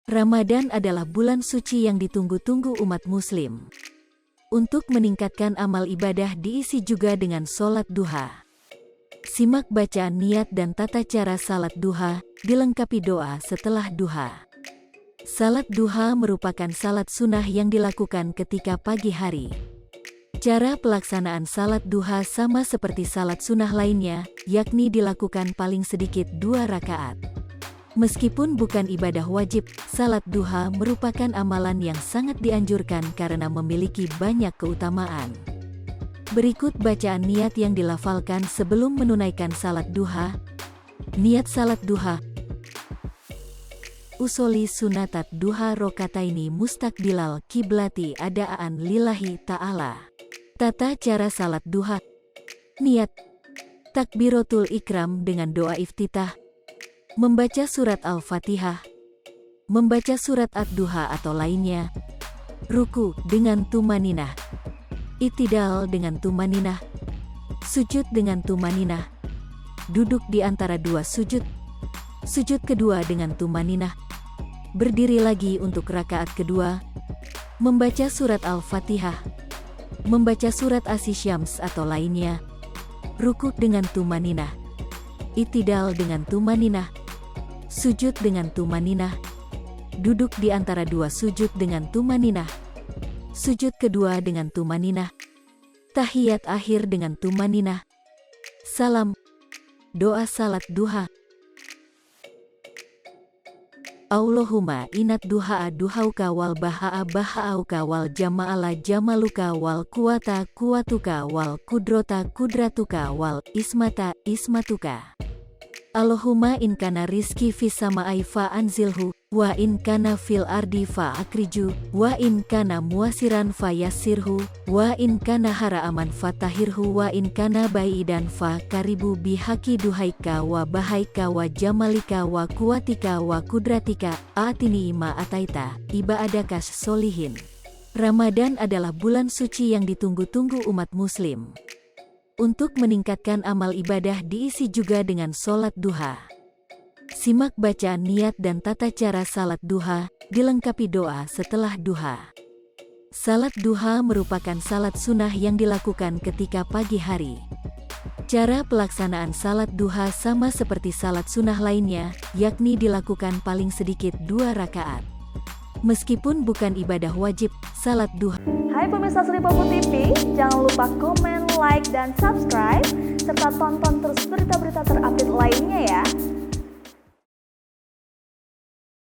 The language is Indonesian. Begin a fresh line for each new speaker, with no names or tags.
Ramadan adalah bulan suci yang ditunggu-tunggu umat Muslim. Untuk meningkatkan amal ibadah diisi juga dengan sholat duha. Simak bacaan niat dan tata cara salat duha, dilengkapi doa setelah duha. Salat duha merupakan salat sunnah yang dilakukan ketika pagi hari. Cara pelaksanaan salat duha sama seperti salat sunnah lainnya, yakni dilakukan paling sedikit 2 rakaat. Meskipun bukan ibadah wajib, salat duha merupakan amalan yang sangat dianjurkan karena memiliki banyak keutamaan. Berikut bacaan niat yang dilafalkan sebelum menunaikan salat duha. Niat salat duha. Usoli sunatat duha rokataini mustakbilal kiblati adaan lillahi ta'ala. Tata cara salat duha. Niat. Takbiratul ikram dengan doa iftitah. Membaca surat Al-Fatihah. Membaca surat Ad-Duha atau lainnya. Ruku dengan tumaninah. I'tidal dengan tumaninah. Sujud dengan tumaninah. Duduk di antara 2 sujud. Sujud kedua dengan tumaninah. Berdiri lagi untuk rakaat kedua. Membaca surat Al-Fatihah. Membaca surat As-Syams atau lainnya. Ruku dengan tumaninah. I'tidal dengan tumaninah. Sujud dengan tumaninah. Duduk di antara 2 sujud dengan tumaninah. Sujud kedua dengan tumaninah. Tahiyat akhir dengan tumaninah. Salam. Doa salat duha. Allahumma inat duha'a duhauka wal baha'a baha'auka wal jama'ala jamaluka wal kuwata kuwatuka wal kudrota kudratuka wal ismata ismatuka. Allahumma in kana rizki fis samaa'i fa anzilhu, wa in kana fil ardi fa akriju, wa in kana muasiran fa yassirhu, wa in kana haraaman fa tahirhu, wa in kana baidan fa karibu bihaqi duhaika wa bahaika wa jamalika wa kuwatika wa kudratika, atini ima ataita, ibadakas solihin. Ramadan adalah bulan suci yang ditunggu-tunggu umat Muslim. Untuk meningkatkan amal ibadah diisi juga dengan sholat duha. Simak bacaan niat dan tata cara salat duha, dilengkapi doa setelah duha. Salat duha merupakan salat sunnah yang dilakukan ketika pagi hari. Cara pelaksanaan salat duha sama seperti salat sunnah lainnya, yakni dilakukan paling sedikit 2 rakaat. Meskipun bukan ibadah wajib, salat duha.
Hai pemirsa Sri Popo TV, jangan lupa komen, like, dan subscribe, serta tonton terus berita-berita terupdate